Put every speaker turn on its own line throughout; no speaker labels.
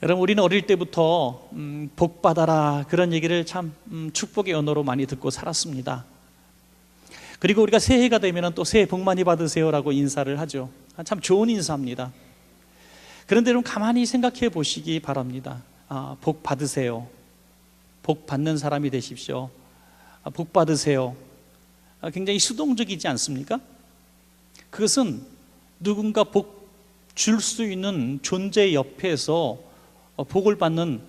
여러분, 우리는 어릴 때부터 복 받아라 그런 얘기를 참 축복의 언어로 많이 듣고 살았습니다. 그리고 우리가 새해가 되면 또 새해 복 많이 받으세요라고 인사를 하죠. 참 좋은 인사입니다. 그런데 여러분, 가만히 생각해 보시기 바랍니다. 복 받으세요. 복 받는 사람이 되십시오. 복 받으세요. 굉장히 수동적이지 않습니까? 그것은 누군가 복 줄 수 있는 존재 옆에서 복을 받는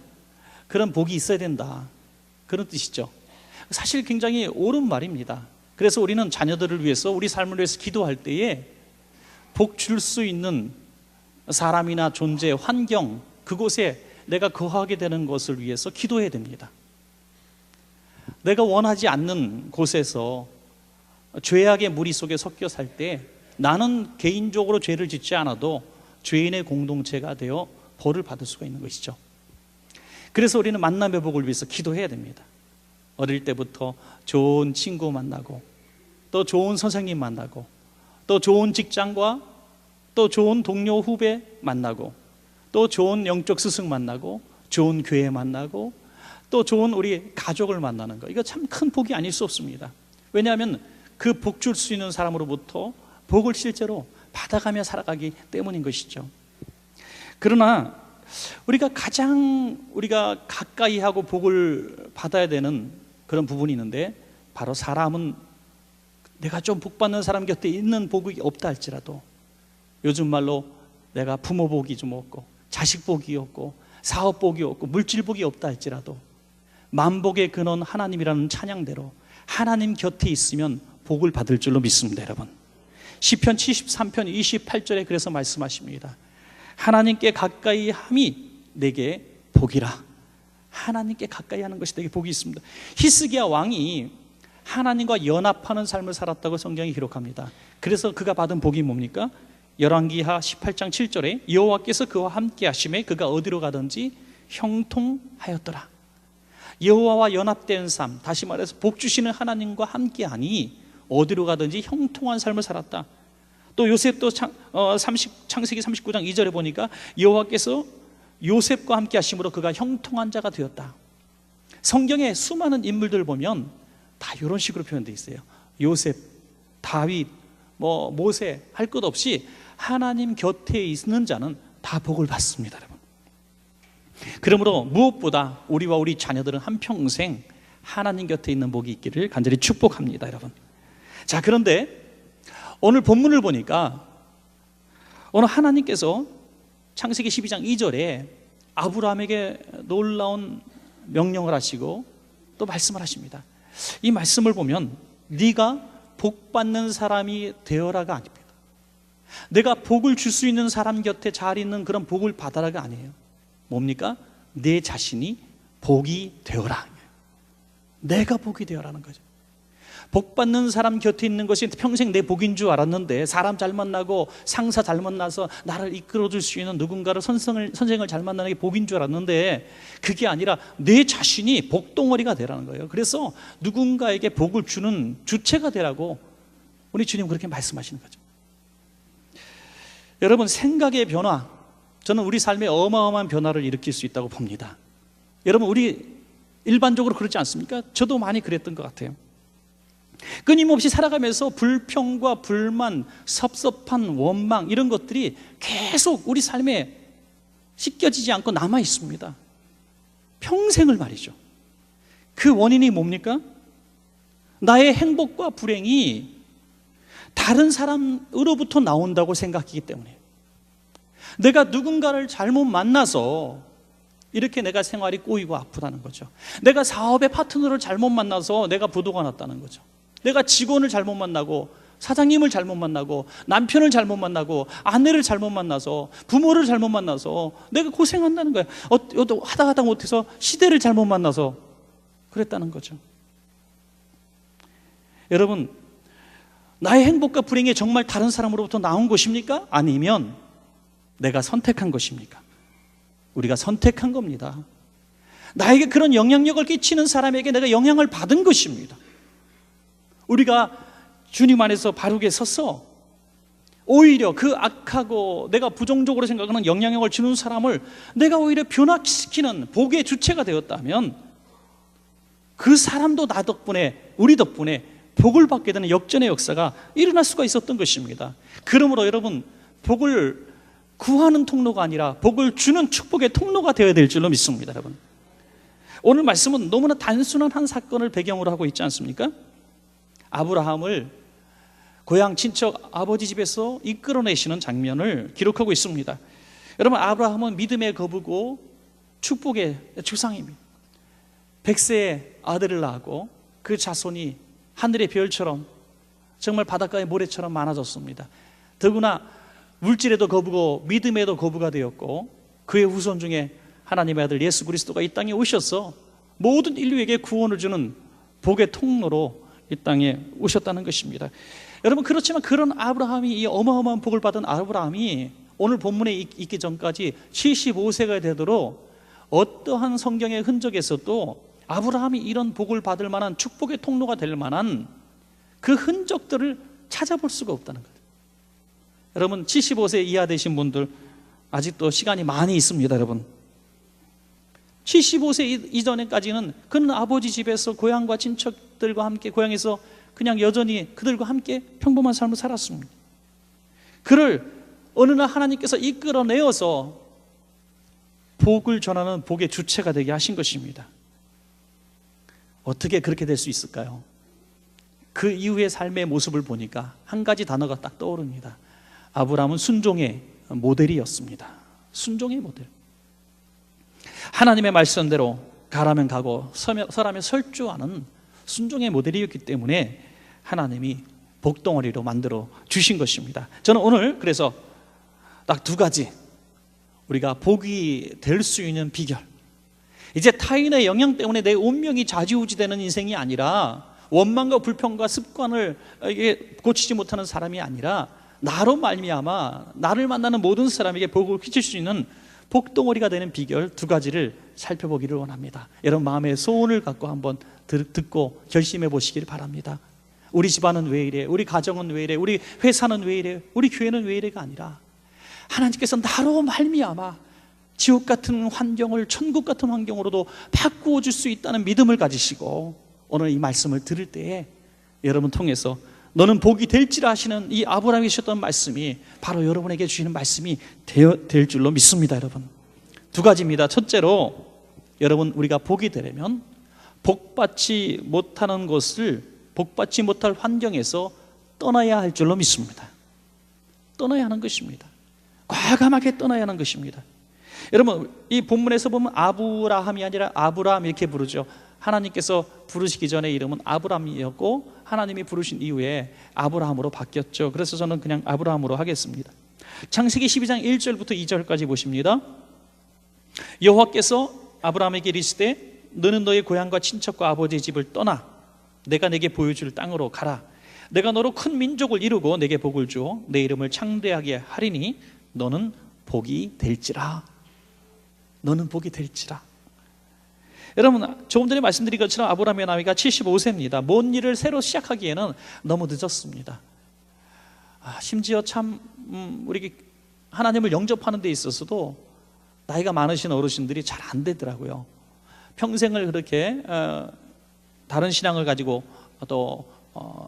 그런 복이 있어야 된다, 그런 뜻이죠. 사실 굉장히 옳은 말입니다. 그래서 우리는 자녀들을 위해서, 우리 삶을 위해서 기도할 때에 복 줄 수 있는 사람이나 존재, 환경, 그곳에 내가 거하게 되는 것을 위해서 기도해야 됩니다. 내가 원하지 않는 곳에서 죄악의 무리 속에 섞여 살 때 나는 개인적으로 죄를 짓지 않아도 죄인의 공동체가 되어 벌을 받을 수가 있는 것이죠. 그래서 우리는 만남의 복을 위해서 기도해야 됩니다. 어릴 때부터 좋은 친구 만나고, 또 좋은 선생님 만나고, 또 좋은 직장과 또 좋은 동료 후배 만나고, 또 좋은 영적 스승 만나고, 좋은 교회 만나고, 또 좋은 우리 가족을 만나는 거, 이거 참 큰 복이 아닐 수 없습니다. 왜냐하면 그 복 줄 수 있는 사람으로부터 복을 실제로 받아가며 살아가기 때문인 것이죠. 그러나 우리가 가장 가까이 하고 복을 받아야 되는 그런 부분이 있는데, 바로 사람은 내가 좀 복 받는 사람 곁에 있는 복이 없다 할지라도, 요즘 말로 내가 부모 복이 좀 없고, 자식 복이 없고, 사업 복이 없고, 물질 복이 없다 할지라도 만복의 근원 하나님이라는 찬양대로 하나님 곁에 있으면 복을 받을 줄로 믿습니다. 여러분, 시편 73편 28절에 그래서 말씀하십니다. 하나님께 가까이 함이 내게 복이라. 하나님께 가까이 하는 것이 내게 복이 있습니다. 히스기야 왕이 하나님과 연합하는 삶을 살았다고 성경이 기록합니다. 그래서 그가 받은 복이 뭡니까? 열왕기하 18장 7절에 여호와께서 그와 함께 하심에 그가 어디로 가든지 형통하였더라. 여호와와 연합된 삶, 다시 말해서 복 주시는 하나님과 함께하니 어디로 가든지 형통한 삶을 살았다. 또 요셉도 창세기 39장 2절에 보니까 여호와께서 요셉과 함께 하심으로 그가 형통한 자가 되었다. 성경의 수많은 인물들을 보면 다 이런 식으로 표현되어 있어요. 요셉, 다윗, 모세 할 것 없이 하나님 곁에 있는 자는 다 복을 받습니다. 여러분, 그러므로 무엇보다 우리와 우리 자녀들은 한평생 하나님 곁에 있는 복이 있기를 간절히 축복합니다. 여러분, 자, 그런데 오늘 본문을 보니까 오늘 하나님께서 창세기 12장 2절에 아브라함에게 놀라운 명령을 하시고 또 말씀을 하십니다. 이 말씀을 보면 네가 복 받는 사람이 되어라가 아닙니다. 내가 복을 줄 수 있는 사람 곁에 잘 있는 그런 복을 받아라가 아니에요. 뭡니까? 내 자신이 복이 되어라. 내가 복이 되어라는 거죠. 복 받는 사람 곁에 있는 것이 평생 내 복인 줄 알았는데, 사람 잘 만나고 상사 잘 만나서 나를 이끌어줄 수 있는 누군가를 선생을 잘 만나는 게 복인 줄 알았는데, 그게 아니라 내 자신이 복덩어리가 되라는 거예요. 그래서 누군가에게 복을 주는 주체가 되라고 우리 주님 그렇게 말씀하시는 거죠. 여러분, 생각의 변화, 저는 우리 삶에 어마어마한 변화를 일으킬 수 있다고 봅니다. 여러분, 우리 일반적으로 그렇지 않습니까? 저도 많이 그랬던 것 같아요. 끊임없이 살아가면서 불평과 불만, 섭섭한 원망, 이런 것들이 계속 우리 삶에 씻겨지지 않고 남아 있습니다. 평생을 말이죠. 그 원인이 뭡니까? 나의 행복과 불행이 다른 사람으로부터 나온다고 생각하기 때문에, 내가 누군가를 잘못 만나서 이렇게 내가 생활이 꼬이고 아프다는 거죠. 내가 사업의 파트너를 잘못 만나서 내가 부도가 났다는 거죠. 내가 직원을 잘못 만나고, 사장님을 잘못 만나고, 남편을 잘못 만나고, 아내를 잘못 만나서, 부모를 잘못 만나서 내가 고생한다는 거예요. 하다 못해서 시대를 잘못 만나서 그랬다는 거죠. 여러분, 나의 행복과 불행이 정말 다른 사람으로부터 나온 것입니까? 아니면 내가 선택한 것입니까? 우리가 선택한 겁니다. 나에게 그런 영향력을 끼치는 사람에게 내가 영향을 받은 것입니다. 우리가 주님 안에서 바르게 서서 오히려 그 악하고 내가 부정적으로 생각하는 영향력을 주는 사람을 내가 오히려 변화시키는 복의 주체가 되었다면 그 사람도 나 덕분에, 우리 덕분에 복을 받게 되는 역전의 역사가 일어날 수가 있었던 것입니다. 그러므로 여러분, 복을 구하는 통로가 아니라 복을 주는 축복의 통로가 되어야 될 줄로 믿습니다. 여러분, 오늘 말씀은 너무나 단순한 한 사건을 배경으로 하고 있지 않습니까? 아브라함을 고향 친척 아버지 집에서 이끌어내시는 장면을 기록하고 있습니다. 여러분, 아브라함은 믿음의 거부고 축복의 주상입니다. 100세의 아들을 낳고 그 자손이 하늘의 별처럼 정말 바닷가의 모래처럼 많아졌습니다. 더구나 물질에도 거부고 믿음에도 거부가 되었고, 그의 후손 중에 하나님의 아들 예수 그리스도가 이 땅에 오셔서 모든 인류에게 구원을 주는 복의 통로로 이 땅에 오셨다는 것입니다. 여러분, 그렇지만 그런 아브라함이, 이 어마어마한 복을 받은 아브라함이 오늘 본문에 있기 전까지 75세가 되도록 어떠한 성경의 흔적에서도 아브라함이 이런 복을 받을 만한 축복의 통로가 될 만한 그 흔적들을 찾아볼 수가 없다는 거예요. 여러분, 75세 이하 되신 분들 아직도 시간이 많이 있습니다. 여러분, 75세 이전에까지는 그는 아버지 집에서 고향과 친척들과 함께, 고향에서 그냥 여전히 그들과 함께 평범한 삶을 살았습니다. 그를 어느 날 하나님께서 이끌어내어서 복을 전하는 복의 주체가 되게 하신 것입니다. 어떻게 그렇게 될 수 있을까요? 그 이후의 삶의 모습을 보니까 한 가지 단어가 딱 떠오릅니다. 아브라함은 순종의 모델이었습니다. 순종의 모델. 하나님의 말씀대로 가라면 가고 서라면 설 줄 아는 순종의 모델이었기 때문에 하나님이 복덩어리로 만들어 주신 것입니다. 저는 오늘 그래서 딱 두 가지, 우리가 복이 될 수 있는 비결, 이제 타인의 영향 때문에 내 운명이 좌지우지되는 인생이 아니라, 원망과 불평과 습관을 고치지 못하는 사람이 아니라 나로 말미암아 나를 만나는 모든 사람에게 복을 끼칠 수 있는 복덩어리가 되는 비결 두 가지를 살펴보기를 원합니다. 여러분, 마음의 소원을 갖고 한번 듣고 결심해 보시길 바랍니다. 우리 집안은 왜 이래? 우리 가정은 왜 이래? 우리 회사는 왜 이래? 우리 교회는 왜 이래가 아니라, 하나님께서 나로 말미암아 지옥 같은 환경을 천국 같은 환경으로도 바꾸어 줄 수 있다는 믿음을 가지시고, 오늘 이 말씀을 들을 때에 여러분 통해서 너는 복이 될지라 하시는 이 아브라함이 주셨던 말씀이 바로 여러분에게 주시는 말씀이 될 줄로 믿습니다. 여러분, 두 가지입니다. 첫째로, 여러분, 우리가 복이 되려면 복받지 못하는 것을, 복받지 못할 환경에서 떠나야 할 줄로 믿습니다. 떠나야 하는 것입니다. 과감하게 떠나야 하는 것입니다. 여러분, 이 본문에서 보면 아브라함이 아니라 아브라함 이렇게 부르죠. 하나님께서 부르시기 전에 이름은 아브라함이었고 하나님이 부르신 이후에 아브라함으로 바뀌었죠. 그래서 저는 그냥 아브라함으로 하겠습니다. 창세기 12장 1절부터 2절까지 보십니다. 여호와께서 아브라함에게 이르시되 너는 너의 고향과 친척과 아버지의 집을 떠나 내가 내게 보여줄 땅으로 가라. 내가 너로 큰 민족을 이루고 내게 복을 주어 내 이름을 창대하게 하리니 너는 복이 될지라. 너는 복이 될지라. 여러분, 조금 전에 말씀드린 것처럼 아브라함의 나이가 75세입니다. 뭔 일을 새로 시작하기에는 너무 늦었습니다. 심지어 참 우리 하나님을 영접하는 데 있어서도 나이가 많으신 어르신들이 잘 안 되더라고요. 평생을 그렇게 다른 신앙을 가지고 또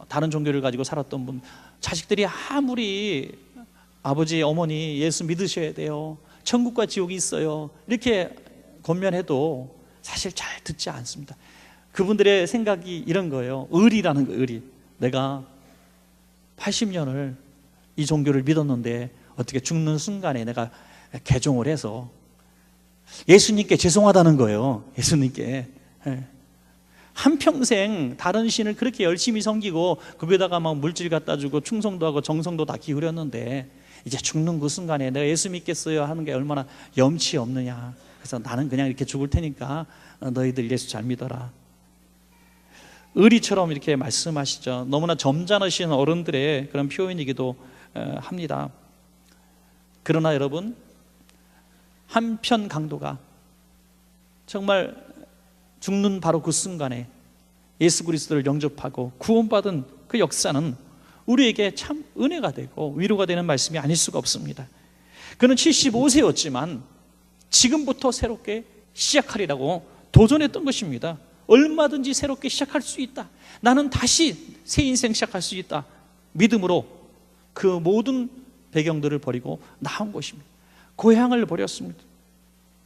다른 종교를 가지고 살았던 분, 자식들이 아무리 아버지, 어머니 예수 믿으셔야 돼요, 천국과 지옥이 있어요, 이렇게 권면해도 사실 잘 듣지 않습니다. 그분들의 생각이 이런 거예요. 의리라는 거예요. 의리. 내가 80년을 이 종교를 믿었는데 어떻게 죽는 순간에 내가 개종을 해서 예수님께 죄송하다는 거예요. 예수님께. 한평생 다른 신을 그렇게 열심히 섬기고 거기다가 막 물질 갖다 주고 충성도 하고 정성도 다 기울였는데 이제 죽는 그 순간에 내가 예수 믿겠어요 하는 게 얼마나 염치 없느냐. 그래서 나는 그냥 이렇게 죽을 테니까 너희들 예수 잘 믿어라. 의리처럼 이렇게 말씀하시죠. 너무나 점잖으신 어른들의 그런 표현이기도 합니다. 그러나 여러분, 한편 강도가 정말 죽는 바로 그 순간에 예수 그리스도를 영접하고 구원받은 그 역사는 우리에게 참 은혜가 되고 위로가 되는 말씀이 아닐 수가 없습니다. 그는 75세였지만 지금부터 새롭게 시작하리라고 도전했던 것입니다. 얼마든지 새롭게 시작할 수 있다. 나는 다시 새 인생 시작할 수 있다. 믿음으로 그 모든 배경들을 버리고 나온 것입니다. 고향을 버렸습니다.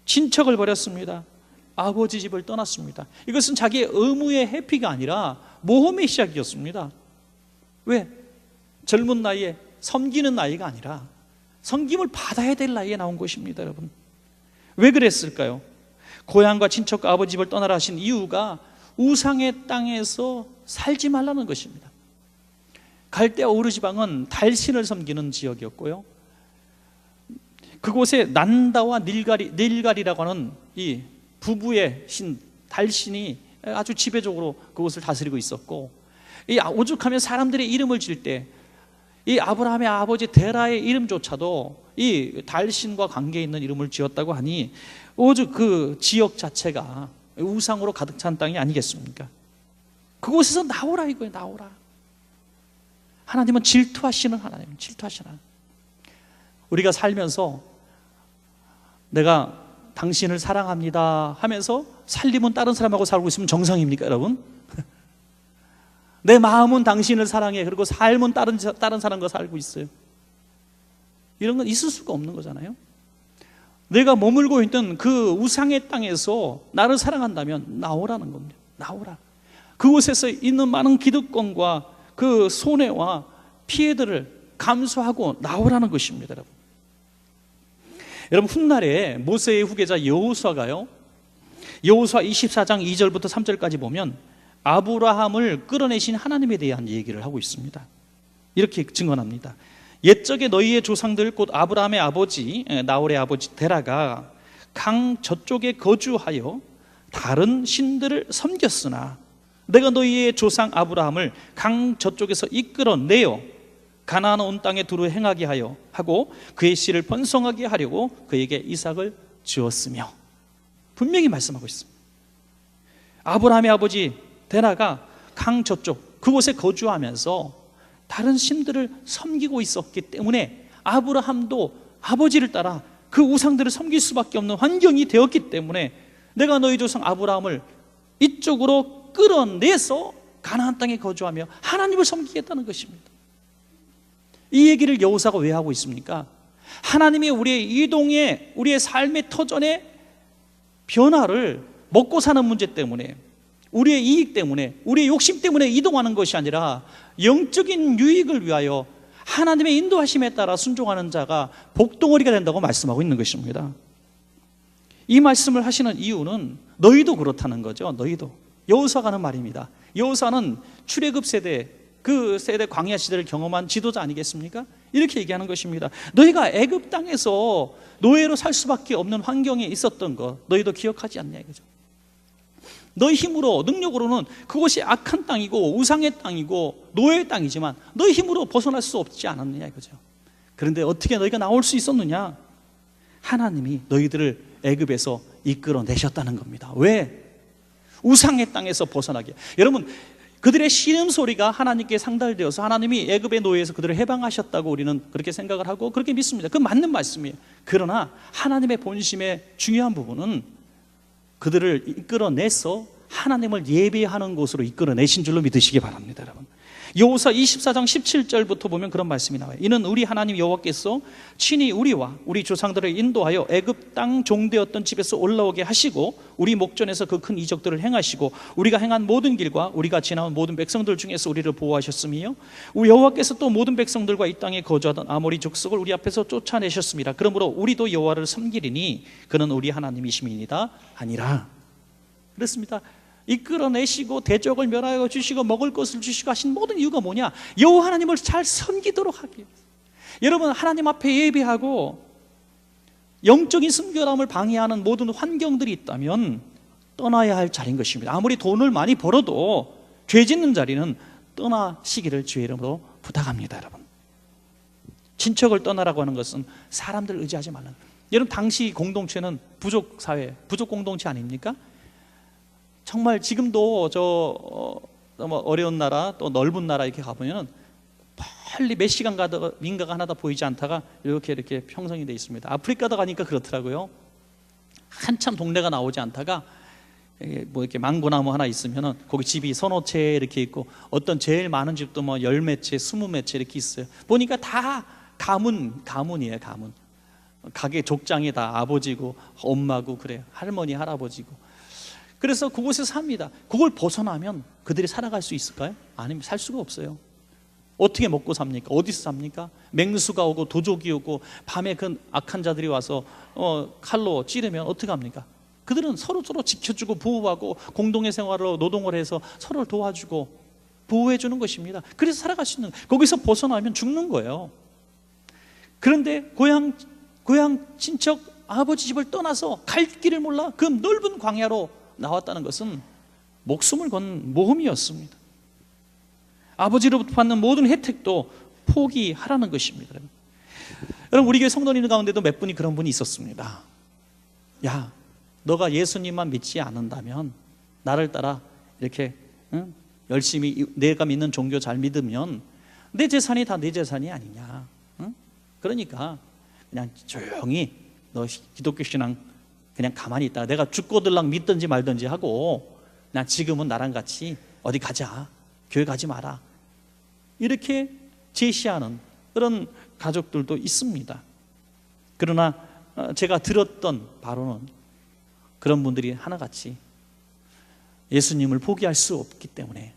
친척을 버렸습니다. 아버지 집을 떠났습니다. 이것은 자기의 의무의 회피가 아니라 모험의 시작이었습니다. 왜? 젊은 나이에 섬기는 나이가 아니라 섬김을 받아야 될 나이에 나온 것입니다. 여러분, 왜 그랬을까요? 고향과 친척과 아버지 집을 떠나라 하신 이유가 우상의 땅에서 살지 말라는 것입니다. 갈대아 우르 지방은 달신을 섬기는 지역이었고요, 그곳에 난다와 닐갈이라고 하는 이 부부의 신 달신이 아주 지배적으로 그곳을 다스리고 있었고, 이 오죽하면 사람들의 이름을 지을 때 이 아브라함의 아버지 데라의 이름조차도 이 달신과 관계 있는 이름을 지었다고 하니 오죽 그 지역 자체가 우상으로 가득 찬 땅이 아니겠습니까? 그곳에서 나오라 이거예요. 나오라. 하나님은 질투하시는 하나님, 질투하시는 하나님. 우리가 살면서 내가 당신을 사랑합니다 하면서 살림은 다른 사람하고 살고 있으면 정상입니까, 여러분? 내 마음은 당신을 사랑해, 그리고 삶은 다른 사람과 살고 있어요. 이런 건 있을 수가 없는 거잖아요. 내가 머물고 있던 그 우상의 땅에서 나를 사랑한다면 나오라는 겁니다. 나오라. 그곳에서 있는 많은 기득권과 그 손해와 피해들을 감수하고 나오라는 것입니다. 여러분, 훗날에 모세의 후계자 여호수아가요, 여호수아 24장 2절부터 3절까지 보면 아브라함을 끌어내신 하나님에 대한 얘기를 하고 있습니다. 이렇게 증언합니다. 옛적에 너희의 조상들 곧 아브라함의 아버지 나홀의 아버지 데라가 강 저쪽에 거주하여 다른 신들을 섬겼으나 내가 너희의 조상 아브라함을 강 저쪽에서 이끌어내어 가나안 온 땅에 두루 행하게 하여 하고 그의 씨를 번성하게 하려고 그에게 이삭을 주었으며, 분명히 말씀하고 있습니다. 아브라함의 아버지 데라가 강 저쪽 그곳에 거주하면서 다른 신들을 섬기고 있었기 때문에 아브라함도 아버지를 따라 그 우상들을 섬길 수밖에 없는 환경이 되었기 때문에 내가 너희 조상 아브라함을 이쪽으로 끌어내서 가나안 땅에 거주하며 하나님을 섬기겠다는 것입니다. 이 얘기를 여호수아가 왜 하고 있습니까? 하나님이 우리의 이동에, 우리의 삶의 터전의 변화를 먹고 사는 문제 때문에, 우리의 이익 때문에, 우리의 욕심 때문에 이동하는 것이 아니라 영적인 유익을 위하여 하나님의 인도하심에 따라 순종하는 자가 복덩어리가 된다고 말씀하고 있는 것입니다. 이 말씀을 하시는 이유는 너희도 그렇다는 거죠. 너희도. 여호수아가 하는 말입니다. 여호수아는 출애굽 세대, 그 세대 광야 시대를 경험한 지도자 아니겠습니까? 이렇게 얘기하는 것입니다. 너희가 애굽 땅에서 노예로 살 수밖에 없는 환경에 있었던 것 너희도 기억하지 않냐 이거죠. 너희 힘으로, 능력으로는 그것이 악한 땅이고 우상의 땅이고 노예의 땅이지만 너희 힘으로 벗어날 수 없지 않았느냐 이거죠. 그런데 어떻게 너희가 나올 수 있었느냐? 하나님이 너희들을 애굽에서 이끌어내셨다는 겁니다. 왜? 우상의 땅에서 벗어나게. 여러분, 그들의 신음소리가 하나님께 상달되어서 하나님이 애굽의 노예에서 그들을 해방하셨다고 우리는 그렇게 생각을 하고 그렇게 믿습니다. 그건 맞는 말씀이에요. 그러나 하나님의 본심의 중요한 부분은 그들을 이끌어내서 하나님을 예배하는 곳으로 이끌어내신 줄로 믿으시기 바랍니다. 여러분, 여호수아 24장 17절부터 보면 그런 말씀이 나와요. 이는 우리 하나님 여호와께서 친히 우리와 우리 조상들을 인도하여 애굽 땅 종되었던 집에서 올라오게 하시고 우리 목전에서 그 큰 이적들을 행하시고 우리가 행한 모든 길과 우리가 지나온 모든 백성들 중에서 우리를 보호하셨으며 우리 여호와께서 또 모든 백성들과 이 땅에 거주하던 아모리 족속을 우리 앞에서 쫓아내셨습니다. 그러므로 우리도 여호와를 섬기리니 그는 우리 하나님이심이니이다 하니라. 그렇습니다. 이끌어내시고 대적을 멸하여 주시고 먹을 것을 주시고 하신 모든 이유가 뭐냐? 여호와 하나님을 잘 섬기도록 하기 위해서. 여러분, 하나님 앞에 예배하고 영적인 순결함을 방해하는 모든 환경들이 있다면 떠나야 할 자리인 것입니다. 아무리 돈을 많이 벌어도 죄 짓는 자리는 떠나시기를 주의 이름으로 부탁합니다. 여러분, 친척을 떠나라고 하는 것은 사람들 의지하지 말라는. 여러분, 당시 공동체는 부족 사회, 부족 공동체 아닙니까? 정말 지금도 어려운 나라 또 넓은 나라 이렇게 가보면 멀리 몇 시간 가다가 민가가 하나도 보이지 않다가 이렇게 형성이 되어 있습니다. 아프리카도 가니까 그렇더라고요. 한참 동네가 나오지 않다가 뭐 이렇게 망고나무 하나 있으면은 거기 집이 서너 채 이렇게 있고, 어떤 제일 많은 집도 뭐 10몇 채, 20몇 채 이렇게 있어요. 보니까 다 가문이에요. 가문. 가게 족장이 다 아버지고 엄마고 그래요. 할머니, 할아버지고. 그래서 그곳에 삽니다. 그걸 벗어나면 그들이 살아갈 수 있을까요? 아니면 살 수가 없어요. 어떻게 먹고 삽니까? 어디서 삽니까? 맹수가 오고 도적이 오고 밤에 그 악한 자들이 와서 칼로 찌르면 어떻게 합니까? 그들은 서로 지켜주고 보호하고 공동의 생활로 노동을 해서 서로를 도와주고 보호해 주는 것입니다. 그래서 살아갈 수 있는, 거기서 벗어나면 죽는 거예요. 그런데 고향 친척 아버지 집을 떠나서 갈 길을 몰라 그 넓은 광야로 나왔다는 것은 목숨을 건 모험이었습니다. 아버지로부터 받는 모든 혜택도 포기하라는 것입니다. 여러분, 우리 교회 성도님 가운데도 몇 분이 그런 분이 있었습니다. 야, 너가 예수님만 믿지 않는다면, 나를 따라 이렇게 열심히 내가 믿는 종교 잘 믿으면 내 재산이 다 내 재산이 아니냐. 그러니까 그냥 조용히 너 기독교 신앙 그냥 가만히 있다가 내가 죽고들랑 믿든지 말든지 하고 그냥 지금은 나랑 같이 어디 가자, 교회 가지 마라, 이렇게 제시하는 그런 가족들도 있습니다. 그러나 제가 들었던 바로는 그런 분들이 하나같이 예수님을 포기할 수 없기 때문에,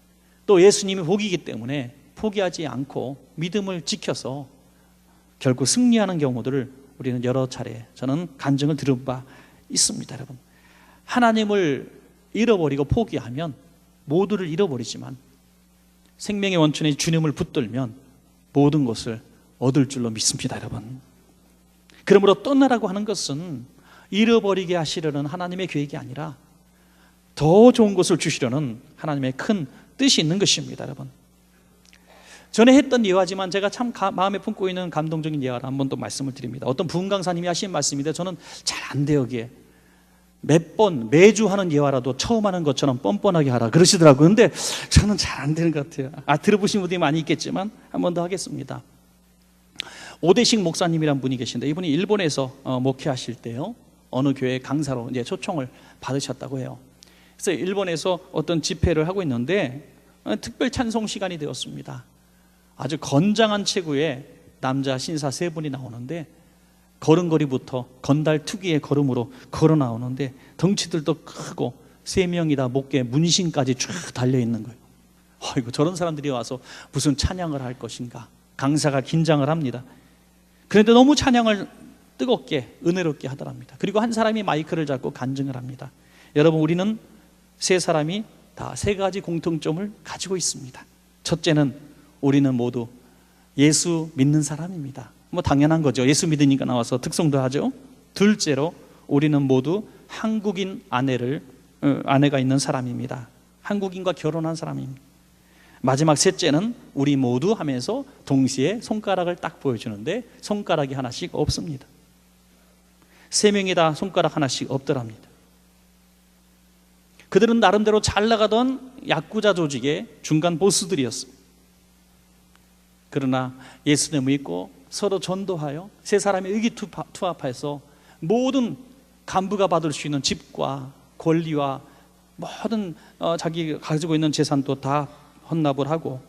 또 예수님이 복이기 때문에 포기하지 않고 믿음을 지켜서 결국 승리하는 경우들을 우리는 여러 차례 저는 간증을 들은 바 있습니다. 여러분, 하나님을 잃어버리고 포기하면 모두를 잃어버리지만 생명의 원천의 주님을 붙들면 모든 것을 얻을 줄로 믿습니다. 여러분, 그러므로 떠나라고 하는 것은 잃어버리게 하시려는 하나님의 계획이 아니라 더 좋은 것을 주시려는 하나님의 큰 뜻이 있는 것입니다. 여러분, 전에 했던 예화지만 제가 참 마음에 품고 있는 감동적인 예화를 한번 또 말씀을 드립니다. 어떤 부흥 강사님이 하신 말씀인데 저는 잘 안 돼요. 여기에 매주 하는 예화라도 처음 하는 것처럼 뻔뻔하게 하라 그러시더라고요. 근데 저는 잘 안 되는 것 같아요. 들어보신 분들이 많이 있겠지만 한 번 더 하겠습니다. 오대식 목사님이란 분이 계신데, 이분이 일본에서 목회하실 때요, 어느 교회 강사로 이제 초청을 받으셨다고 해요. 그래서 일본에서 어떤 집회를 하고 있는데 특별 찬송 시간이 되었습니다. 아주 건장한 체구의 남자 신사 3분이 나오는데, 걸음걸이부터 건달 특유의 걸음으로 걸어 나오는데 덩치들도 크고 3명이 다 목에 문신까지 쭉 달려있는 거예요. 아이고, 저런 사람들이 와서 무슨 찬양을 할 것인가. 강사가 긴장을 합니다. 그런데 너무 찬양을 뜨겁게 은혜롭게 하더랍니다. 그리고 한 사람이 마이크를 잡고 간증을 합니다. 여러분, 우리는 3사람이 다 3가지 공통점을 가지고 있습니다. 첫째는 우리는 모두 예수 믿는 사람입니다. 뭐 당연한 거죠. 예수 믿으니까 나와서 특성도 하죠. 둘째로 우리는 모두 한국인 아내가 있는 사람입니다. 한국인과 결혼한 사람입니다. 마지막 셋째는 우리 모두 하면서 동시에 손가락을 딱 보여주는데 손가락이 하나씩 없습니다. 3명이 다 손가락 하나씩 없더랍니다. 그들은 나름대로 잘 나가던 야쿠자 조직의 중간 보스들이었습니다. 그러나 예수님을 믿고 서로 전도하여 3사람이 의기투합해서 모든 간부가 받을 수 있는 집과 권리와 모든 자기가 가지고 있는 재산도 다 헌납을 하고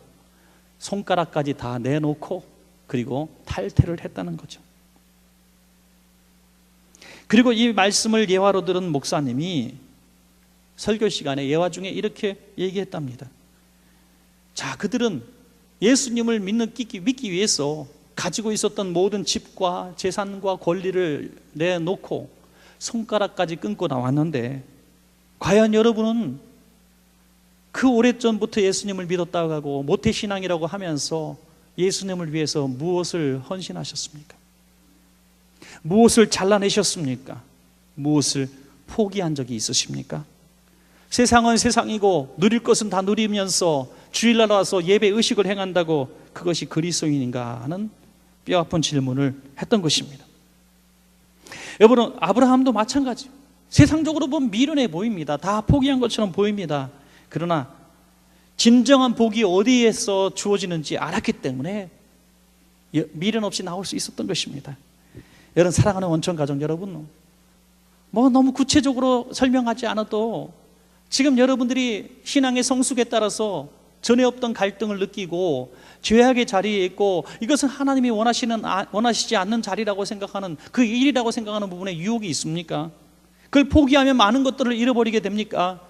손가락까지 다 내놓고 그리고 탈퇴를 했다는 거죠. 그리고 이 말씀을 예화로 들은 목사님이 설교 시간에 예화 중에 이렇게 얘기했답니다. 자, 그들은 예수님을 믿기 위해서 가지고 있었던 모든 집과 재산과 권리를 내놓고 손가락까지 끊고 나왔는데, 과연 여러분은 그 오래전부터 예수님을 믿었다고 하고 모태신앙이라고 하면서 예수님을 위해서 무엇을 헌신하셨습니까? 무엇을 잘라내셨습니까? 무엇을 포기한 적이 있으십니까? 세상은 세상이고 누릴 것은 다 누리면서 주일날 와서 예배 의식을 행한다고 그것이 그리스도인인가 하는 뼈아픈 질문을 했던 것입니다. 여러분, 아브라함도 마찬가지예요. 세상적으로 보면 미련해 보입니다. 다 포기한 것처럼 보입니다. 그러나 진정한 복이 어디에서 주어지는지 알았기 때문에 미련 없이 나올 수 있었던 것입니다. 여러분, 사랑하는 원천 가족 여러분, 뭐 너무 구체적으로 설명하지 않아도 지금 여러분들이 신앙의 성숙에 따라서 전에 없던 갈등을 느끼고 죄악의 자리에 있고, 이것은 하나님이 원하시지 않는 자리라고 생각하는, 그 일이라고 생각하는 부분에 유혹이 있습니까? 그걸 포기하면 많은 것들을 잃어버리게 됩니까?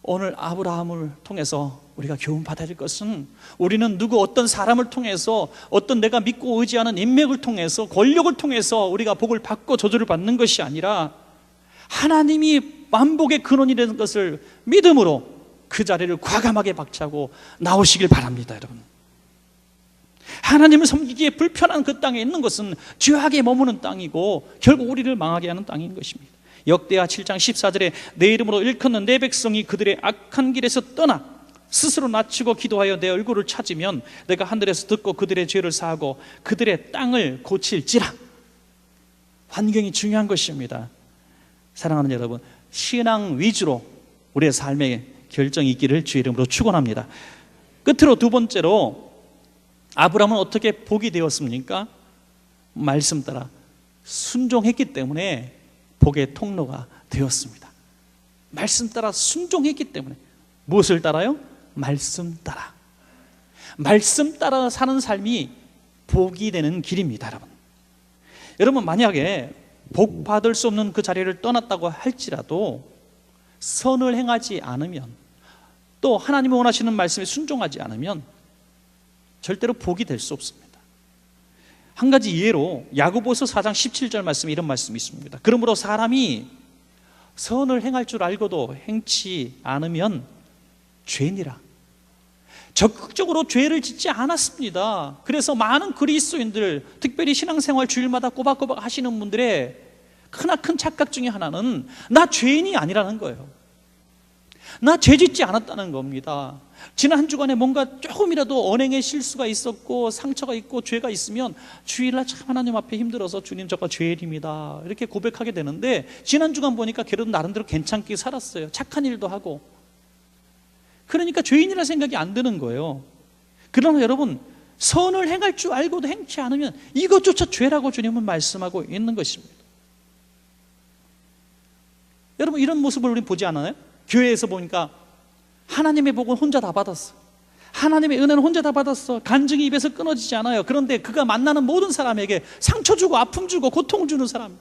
오늘 아브라함을 통해서 우리가 교훈 받아야 될 것은, 우리는 어떤 사람을 통해서, 어떤 내가 믿고 의지하는 인맥을 통해서, 권력을 통해서 우리가 복을 받고 저주를 받는 것이 아니라, 하나님이 만복의 근원이 되는 것을 믿음으로 그 자리를 과감하게 박차고 나오시길 바랍니다. 여러분, 하나님을 섬기기에 불편한 그 땅에 있는 것은 죄악에 머무는 땅이고 결국 우리를 망하게 하는 땅인 것입니다. 역대하 7장 14절에 내 이름으로 일컫는 내 백성이 그들의 악한 길에서 떠나 스스로 낮추고 기도하여 내 얼굴을 찾으면 내가 하늘에서 듣고 그들의 죄를 사하고 그들의 땅을 고칠지라. 환경이 중요한 것입니다. 사랑하는 여러분, 신앙 위주로 우리의 삶에 결정이 있기를 주의 이름으로 축원합니다. 끝으로 두 번째로, 아브라함은 어떻게 복이 되었습니까? 말씀 따라 순종했기 때문에 복의 통로가 되었습니다. 말씀 따라 순종했기 때문에. 무엇을 따라요? 말씀 따라. 말씀 따라 사는 삶이 복이 되는 길입니다. 여러분, 만약에 복 받을 수 없는 그 자리를 떠났다고 할지라도 선을 행하지 않으면, 또 하나님이 원하시는 말씀에 순종하지 않으면 절대로 복이 될 수 없습니다. 한 가지 예로 야고보서 4장 17절 말씀에 이런 말씀이 있습니다. 그러므로 사람이 선을 행할 줄 알고도 행치 않으면 죄니라. 적극적으로 죄를 짓지 않았습니다. 그래서 많은 그리스도인들, 특별히 신앙생활 주일마다 꼬박꼬박 하시는 분들의 크나큰 착각 중에 하나는 나 죄인이 아니라는 거예요. 나 죄 짓지 않았다는 겁니다. 지난 한 주간에 뭔가 조금이라도 언행에 실수가 있었고 상처가 있고 죄가 있으면 주일날 참 하나님 앞에 힘들어서 주님 저가 죄인입니다 이렇게 고백하게 되는데, 지난 주간 보니까 그래도 나름대로 괜찮게 살았어요. 착한 일도 하고. 그러니까 죄인이라 생각이 안 드는 거예요. 그러나 여러분, 선을 행할 줄 알고도 행치 않으면 이것조차 죄라고 주님은 말씀하고 있는 것입니다. 여러분, 이런 모습을 우리는 보지 않아요? 교회에서 보니까 하나님의 복은 혼자 다 받았어, 하나님의 은혜는 혼자 다 받았어, 간증이 입에서 끊어지지 않아요. 그런데 그가 만나는 모든 사람에게 상처 주고 아픔 주고 고통 주는 사람,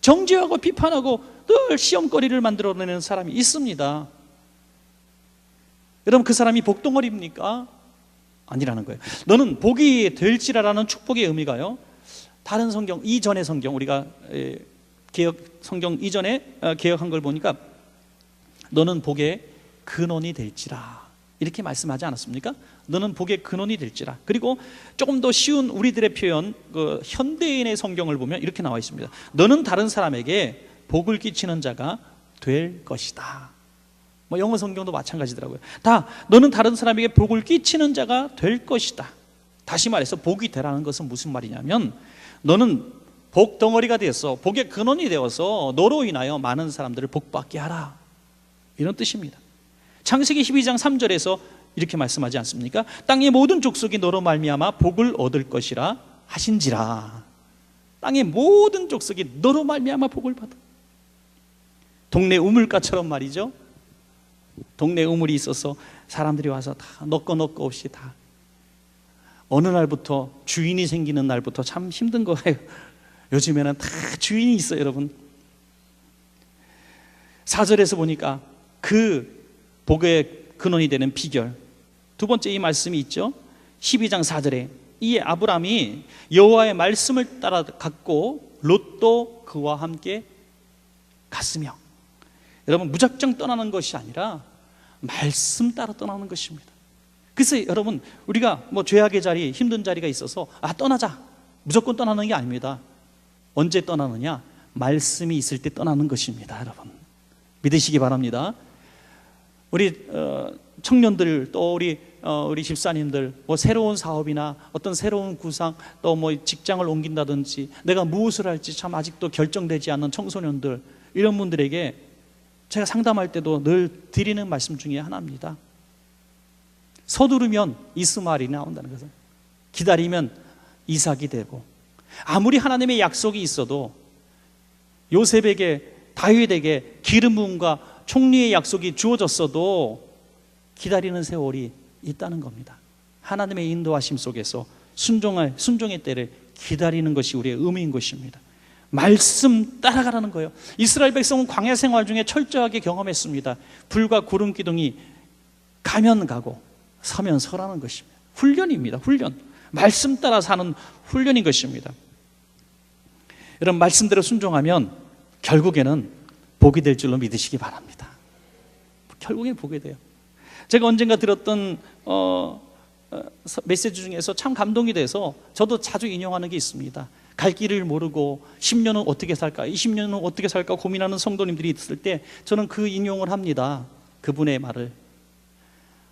정죄하고 비판하고 늘 시험거리를 만들어내는 사람이 있습니다. 여러분, 그 사람이 복덩어리입니까? 아니라는 거예요. 너는 복이 될지라라는 축복의 의미가요, 다른 성경 이전의 성경, 우리가 개혁 성경 이전에 개혁한 걸 보니까 너는 복의 근원이 될지라 이렇게 말씀하지 않았습니까? 너는 복의 근원이 될지라. 그리고 조금 더 쉬운 우리들의 표현, 그 현대인의 성경을 보면 이렇게 나와 있습니다. 너는 다른 사람에게 복을 끼치는 자가 될 것이다. 뭐 영어 성경도 마찬가지더라고요. 다 너는 다른 사람에게 복을 끼치는 자가 될 것이다. 다시 말해서 복이 되라는 것은 무슨 말이냐면, 너는 복 덩어리가 되어서 복의 근원이 되어서 너로 인하여 많은 사람들을 복받게 하라, 이런 뜻입니다. 창세기 12장 3절에서 이렇게 말씀하지 않습니까? 땅의 모든 족속이 너로 말미암아 복을 얻을 것이라 하신지라. 땅의 모든 족속이 너로 말미암아 복을 받아. 동네 우물가처럼 말이죠. 동네 우물이 있어서 사람들이 와서 다 넣고 없이 다, 어느 날부터 주인이 생기는 날부터 참 힘든 거예요. 요즘에는 다 주인이 있어요. 여러분, 4절에서 보니까 그 복의 근원이 되는 비결, 두 번째 이 말씀이 있죠. 12장 4절에 이 아브라함이 여호와의 말씀을 따라 갔고 롯도 그와 함께 갔으며. 여러분, 무작정 떠나는 것이 아니라 말씀 따라 떠나는 것입니다. 그래서 여러분, 우리가 뭐 죄악의 자리, 힘든 자리가 있어서 떠나자, 무조건 떠나는 게 아닙니다. 언제 떠나느냐? 말씀이 있을 때 떠나는 것입니다. 여러분, 믿으시기 바랍니다. 우리 청년들, 또 우리 집사님들, 뭐 새로운 사업이나 어떤 새로운 구상, 또 뭐 직장을 옮긴다든지 내가 무엇을 할지 참 아직도 결정되지 않는 청소년들, 이런 분들에게 제가 상담할 때도 늘 드리는 말씀 중에 하나입니다. 서두르면 이스마엘이 나온다는 것은, 기다리면 이삭이 되고, 아무리 하나님의 약속이 있어도 요셉에게, 다윗에게 기름 부음과 총리의 약속이 주어졌어도 기다리는 세월이 있다는 겁니다. 하나님의 인도하심 속에서 순종의 때를 기다리는 것이 우리의 의무인 것입니다. 말씀 따라가라는 거예요. 이스라엘 백성은 광야 생활 중에 철저하게 경험했습니다. 불과 구름 기둥이 가면 가고 서면 서라는 것입니다. 훈련입니다. 훈련. 말씀 따라 사는 훈련인 것입니다. 여러분, 말씀대로 순종하면 결국에는 복이 될 줄로 믿으시기 바랍니다. 결국엔 복이 돼요. 제가 언젠가 들었던 메시지 중에서 참 감동이 돼서 저도 자주 인용하는 게 있습니다. 갈 길을 모르고 10년은 어떻게 살까, 20년은 어떻게 살까 고민하는 성도님들이 있을 때 저는 그 인용을 합니다. 그분의 말을.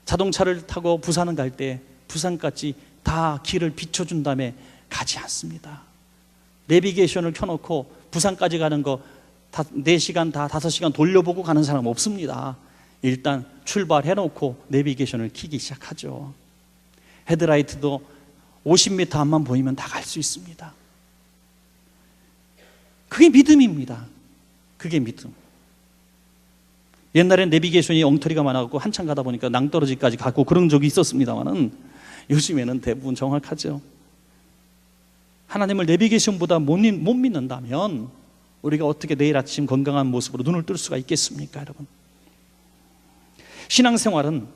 자동차를 타고 부산을 갈 때 부산까지 다 길을 비춰준 다음에 가지 않습니다. 내비게이션을 켜놓고 부산까지 가는 거 4시간 다 5시간 돌려보고 가는 사람 없습니다. 일단 출발해놓고 내비게이션을 켜기 시작하죠. 헤드라이트도 50m 앞만 보이면 다 갈 수 있습니다. 그게 믿음입니다. 그게 믿음. 옛날엔 내비게이션이 엉터리가 많아갖고 한참 가다 보니까 낭떠러지까지 갔고 그런 적이 있었습니다만은 요즘에는 대부분 정확하죠. 하나님을 내비게이션보다 못 믿는다면 우리가 어떻게 내일 아침 건강한 모습으로 눈을 뜰 수가 있겠습니까, 여러분? 신앙생활은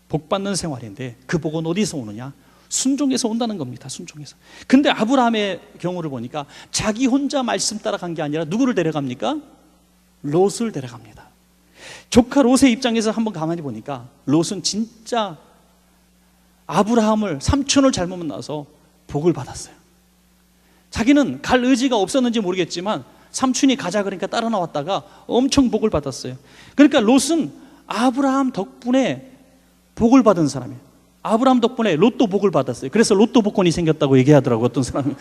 복받는 생활인데 그 복은 어디서 오느냐? 순종에서 온다는 겁니다. 순종에서. 근데 아브라함의 경우를 보니까 자기 혼자 말씀 따라간 게 아니라 누구를 데려갑니까? 롯을 데려갑니다. 조카 롯의 입장에서 한번 가만히 보니까 롯은 진짜 아브라함을, 삼촌을 잘못 만나서 복을 받았어요. 자기는 갈 의지가 없었는지 모르겠지만 삼촌이 가자 그러니까 따라 나왔다가 엄청 복을 받았어요. 그러니까 롯은 아브라함 덕분에 복을 받은 사람이에요. 아브라함 덕분에 로또 복을 받았어요. 그래서 로또 복권이 생겼다고 얘기하더라고요, 어떤 사람이.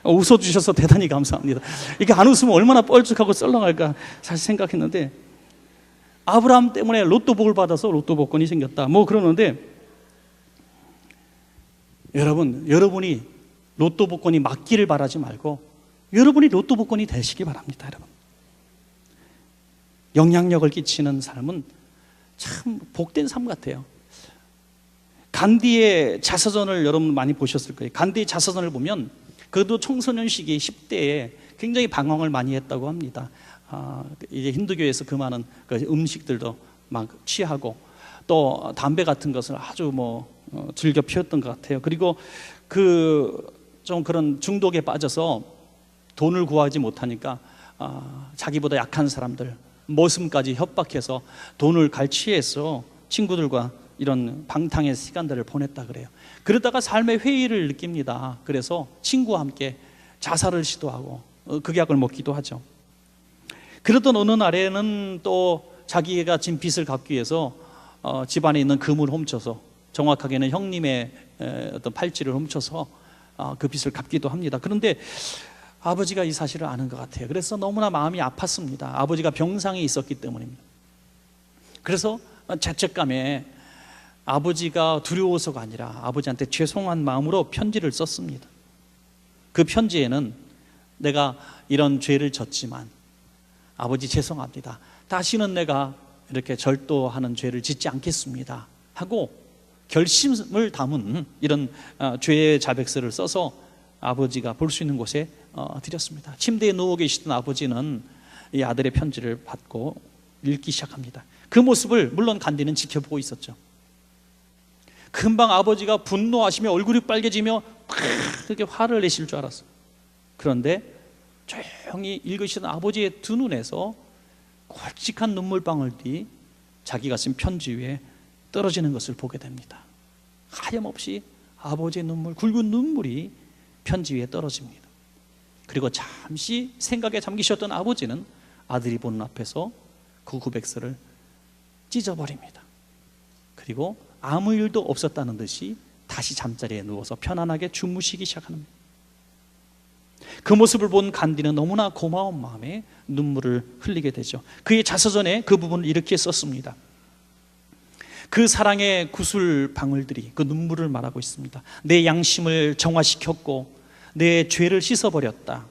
웃어주셔서 대단히 감사합니다. 이게 안 웃으면 얼마나 뻘쭘하고 썰렁할까 사실 생각했는데, 아브라함 때문에 로또 복을 받아서 로또 복권이 생겼다 뭐 그러는데, 여러분이 로또 복권이 맞기를 바라지 말고 여러분이 로또 복권이 되시기 바랍니다. 여러분, 영향력을 끼치는 삶은 참 복된 삶 같아요. 간디의 자서전을 여러분 많이 보셨을 거예요. 간디의 자서전을 보면 그도 청소년 시기 10대에 굉장히 방황을 많이 했다고 합니다. 이제 힌두교에서 그 많은 음식들도 막 취하고 또 담배 같은 것을 아주 즐겨 피웠던 것 같아요. 그리고 좀 그런 중독에 빠져서 돈을 구하지 못하니까 자기보다 약한 사람들, 모습까지 협박해서 돈을 갈취해서 친구들과 이런 방탕의 시간들을 보냈다 그래요. 그러다가 삶의 회의를 느낍니다. 그래서 친구와 함께 자살을 시도하고 극약을 먹기도 하죠. 그러던 어느 날에는 또 자기가 진 빚을 갚기 위해서 집안에 있는 금을 훔쳐서, 정확하게는 형님의 어떤 팔찌를 훔쳐서 그 빚을 갚기도 합니다. 그런데 아버지가 이 사실을 아는 것 같아요. 그래서 너무나 마음이 아팠습니다. 아버지가 병상에 있었기 때문입니다. 그래서 죄책감에 아버지가 두려워서가 아니라 아버지한테 죄송한 마음으로 편지를 썼습니다. 그 편지에는 내가 이런 죄를 졌지만 아버지 죄송합니다. 다시는 내가 이렇게 절도하는 죄를 짓지 않겠습니다 하고 결심을 담은 이런 죄의 자백서를 써서 아버지가 볼 수 있는 곳에 드렸습니다. 침대에 누워 계시던 아버지는 이 아들의 편지를 받고 읽기 시작합니다. 그 모습을 물론 간디는 지켜보고 있었죠. 금방 아버지가 분노하시며 얼굴이 빨개지며 그렇게 화를 내실 줄 알았어요. 그런데 조용히 읽으시던 아버지의 두 눈에서 굵직한 눈물방울이 자기가 쓴 편지 위에 떨어지는 것을 보게 됩니다. 하염없이 아버지의 눈물, 굵은 눈물이 편지 위에 떨어집니다. 그리고 잠시 생각에 잠기셨던 아버지는 아들이 보는 앞에서 그 고백서를 찢어버립니다. 그리고 아무 일도 없었다는 듯이 다시 잠자리에 누워서 편안하게 주무시기 시작합니다. 그 모습을 본 간디는 너무나 고마운 마음에 눈물을 흘리게 되죠. 그의 자서전에 그 부분을 이렇게 썼습니다. 그 사랑의 구슬 방울들이 그 눈물을 말하고 있습니다. 내 양심을 정화시켰고 내 죄를 씻어버렸다.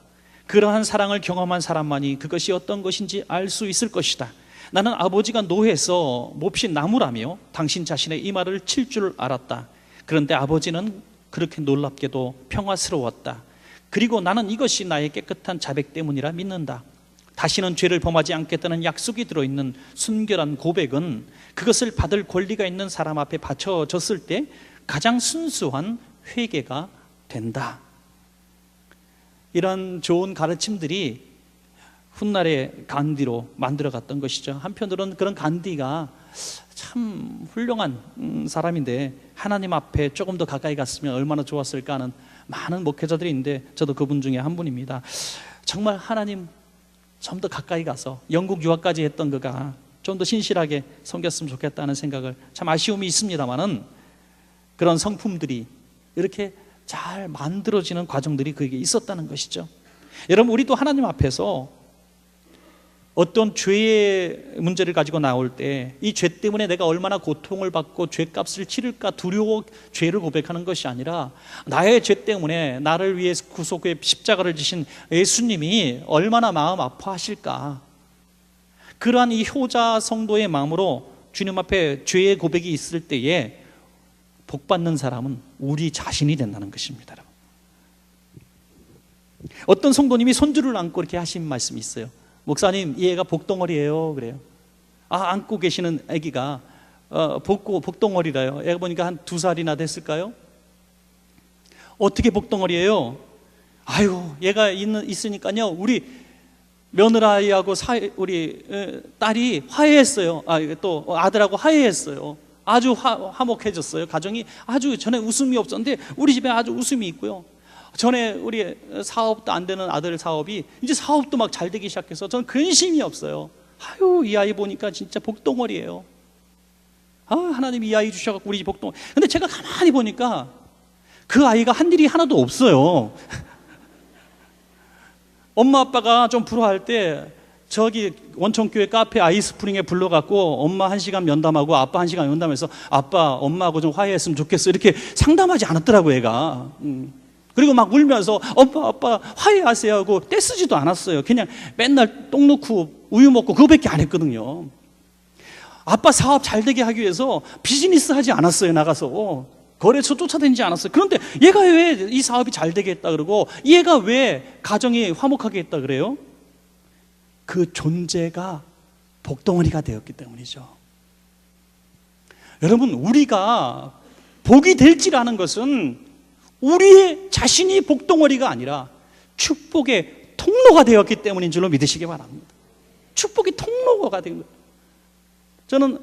그러한 사랑을 경험한 사람만이 그것이 어떤 것인지 알 수 있을 것이다. 나는 아버지가 노해서 몹시 나무라며 당신 자신의 이마를 칠 줄 알았다. 그런데 아버지는 그렇게 놀랍게도 평화스러웠다. 그리고 나는 이것이 나의 깨끗한 자백 때문이라 믿는다. 다시는 죄를 범하지 않겠다는 약속이 들어있는 순결한 고백은 그것을 받을 권리가 있는 사람 앞에 바쳐졌을 때 가장 순수한 회개가 된다. 이런 좋은 가르침들이 훗날에 간디로 만들어갔던 것이죠. 한편으로는 그런 간디가 참 훌륭한 사람인데 하나님 앞에 조금 더 가까이 갔으면 얼마나 좋았을까 하는 많은 목회자들이 있는데 저도 그분 중에 한 분입니다. 정말 하나님 좀 더 가까이 가서 영국 유학까지 했던 그가 좀 더 신실하게 섬겼으면 좋겠다는 생각을, 참 아쉬움이 있습니다만은 그런 성품들이 이렇게 잘 만들어지는 과정들이 그에게 있었다는 것이죠. 여러분, 우리도 하나님 앞에서 어떤 죄의 문제를 가지고 나올 때 이 죄 때문에 내가 얼마나 고통을 받고 죄값을 치를까 두려워 죄를 고백하는 것이 아니라 나의 죄 때문에 나를 위해 구속의 십자가를 지신 예수님이 얼마나 마음 아파하실까, 그러한 이 효자 성도의 마음으로 주님 앞에 죄의 고백이 있을 때에 복받는 사람은 우리 자신이 된다는 것입니다. 어떤 성도님이 손주를 안고 이렇게 하신 말씀이 있어요. 목사님, 이 애가 복덩어리예요. 그래요. 안고 계시는 아기가 복덩어리라요. 애가 보니까 한 2살이나 됐을까요? 어떻게 복덩어리예요? 아이고, 얘가 있으니까요, 우리 며느라이하고 우리 딸이 화해했어요. 또 아들하고 화해했어요. 아주 화목해졌어요. 가정이 아주, 전에 웃음이 없었는데 우리 집에 아주 웃음이 있고요. 전에 우리 사업도 안 되는 아들 사업이 이제 사업도 막 잘 되기 시작해서 저는 근심이 없어요. 아유, 이 아이 보니까 진짜 복덩어리예요. 하나님이 이 아이 주셔갖고 우리 집 복덩어리. 근데 제가 가만히 보니까 그 아이가 한 일이 하나도 없어요. 엄마 아빠가 좀 불화할 때 저기 원천교회 카페 아이스프링에 불러갖고 엄마 1시간 면담하고 아빠 1시간 면담해서 아빠, 엄마하고 좀 화해했으면 좋겠어, 이렇게 상담하지 않았더라고, 얘가. 그리고 막 울면서 엄마, 아빠 화해하세요 하고 떼쓰지도 않았어요. 그냥 맨날 똥 넣고 우유 먹고 그거밖에 안 했거든요. 아빠 사업 잘 되게 하기 위해서 비즈니스 하지 않았어요. 나가서 거래처 쫓아다니지 않았어요. 그런데 얘가 왜 이 사업이 잘 되게 했다 그러고 얘가 왜 가정이 화목하게 했다 그래요? 그 존재가 복덩어리가 되었기 때문이죠. 여러분, 우리가 복이 될지라는 것은 우리의 자신이 복덩어리가 아니라 축복의 통로가 되었기 때문인 줄로 믿으시기 바랍니다. 축복의 통로가 된 거예요. 저는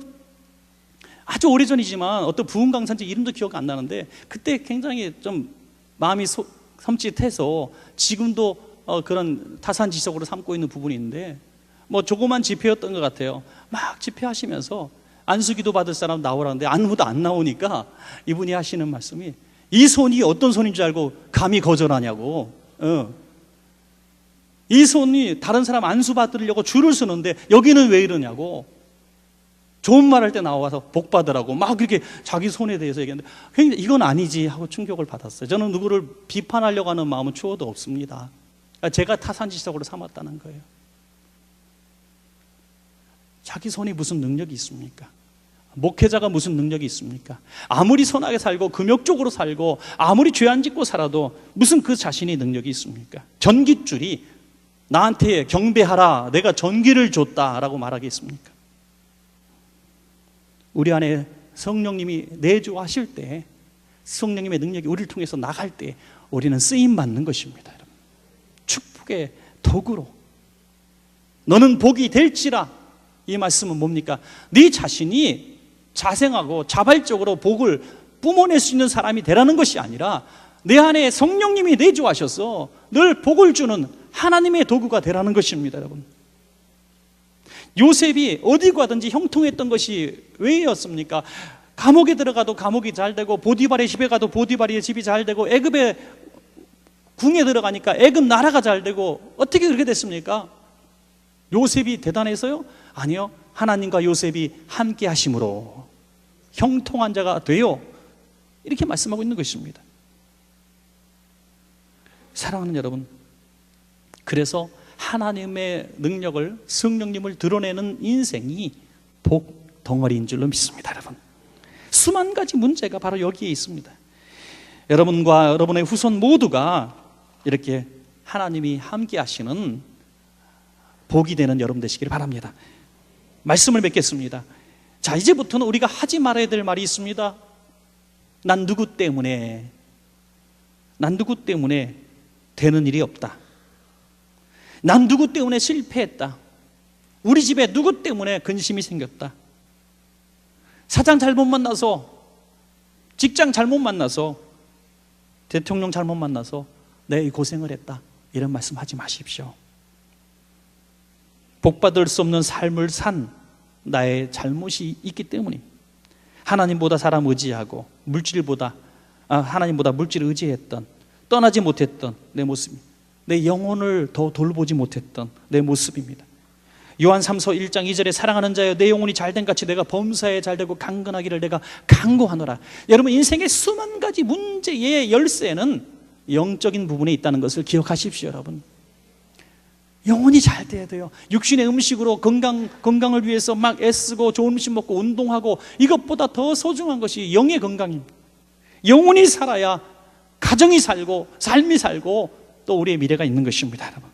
아주 오래전이지만 어떤 부흥 강산지 이름도 기억 안 나는데 그때 굉장히 좀 마음이 섬찟해서 지금도 그런 타산지석으로 삼고 있는 부분이 있는데, 뭐 조그만 집회였던 것 같아요. 막 집회하시면서 안수기도 받을 사람 나오라는데 아무도 안 나오니까 이분이 하시는 말씀이, 이 손이 어떤 손인 줄 알고 감히 거절하냐고. 이 손이 다른 사람 안수 받으려고 줄을 서는데 여기는 왜 이러냐고. 좋은 말 할 때 나와서 복 받으라고 막 이렇게 자기 손에 대해서 얘기하는데 굉장히 이건 아니지 하고 충격을 받았어요. 저는 누구를 비판하려고 하는 마음은 추워도 없습니다. 제가 타산지석으로 삼았다는 거예요. 자기 손이 무슨 능력이 있습니까? 목회자가 무슨 능력이 있습니까? 아무리 선하게 살고 금욕적으로 살고 아무리 죄 안 짓고 살아도 무슨 그 자신이 능력이 있습니까? 전깃줄이 나한테 경배하라, 내가 전기를 줬다라고 말하겠습니까? 우리 안에 성령님이 내주하실 때, 성령님의 능력이 우리를 통해서 나갈 때 우리는 쓰임받는 것입니다. 여러분, 축복의 도구로. 너는 복이 될지라. 이 말씀은 뭡니까? 네 자신이 자생하고 자발적으로 복을 뿜어낼 수 있는 사람이 되라는 것이 아니라 내 안에 성령님이 내주하셔서 늘 복을 주는 하나님의 도구가 되라는 것입니다. 여러분, 요셉이 어디 가든지 형통했던 것이 왜였습니까? 감옥에 들어가도 감옥이 잘 되고 보디발의 집에 가도 보디발의 집이 잘 되고 애굽의 궁에 들어가니까 애굽 나라가 잘 되고 어떻게 그렇게 됐습니까? 요셉이 대단해서요? 아니요, 하나님과 요셉이 함께 하심으로 형통한 자가 되어 이렇게 말씀하고 있는 것입니다. 사랑하는 여러분, 그래서 하나님의 능력을, 성령님을 드러내는 인생이 복 덩어리인 줄로 믿습니다. 여러분, 수만 가지 문제가 바로 여기에 있습니다. 여러분과 여러분의 후손 모두가 이렇게 하나님이 함께 하시는 복이 되는 여러분 되시기를 바랍니다. 말씀을 맺겠습니다. 자, 이제부터는 우리가 하지 말아야 될 말이 있습니다. 난 누구 때문에 되는 일이 없다. 난 누구 때문에 실패했다. 우리 집에 누구 때문에 근심이 생겼다. 사장 잘못 만나서, 직장 잘못 만나서, 대통령 잘못 만나서 내 고생을 했다. 이런 말씀 하지 마십시오. 복받을 수 없는 삶을 산 나의 잘못이 있기 때문입니다. 하나님보다 사람 의지하고 하나님보다 물질을 의지했던, 떠나지 못했던 내 모습입니다. 내 영혼을 더 돌보지 못했던 내 모습입니다. 요한 3서 1장 2절에 사랑하는 자여 내 영혼이 잘된 같이 내가 범사에 잘되고 강건하기를 내가 간구하노라. 여러분, 인생의 수만 가지 문제의 열쇠는 영적인 부분에 있다는 것을 기억하십시오. 여러분, 영혼이 잘 돼야 돼요. 육신의 음식으로 건강을 위해서 막 애쓰고 좋은 음식 먹고 운동하고, 이것보다 더 소중한 것이 영의 건강입니다. 영혼이 살아야 가정이 살고 삶이 살고 또 우리의 미래가 있는 것입니다. 여러분,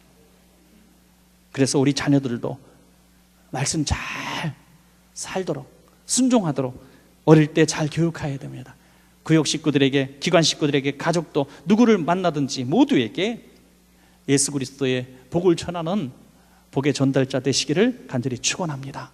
그래서 우리 자녀들도 말씀 잘 살도록, 순종하도록 어릴 때 잘 교육해야 됩니다. 구역 식구들에게, 기관 식구들에게, 가족도 누구를 만나든지 모두에게 예수 그리스도의 복을 전하는 복의 전달자 되시기를 간절히 축원합니다.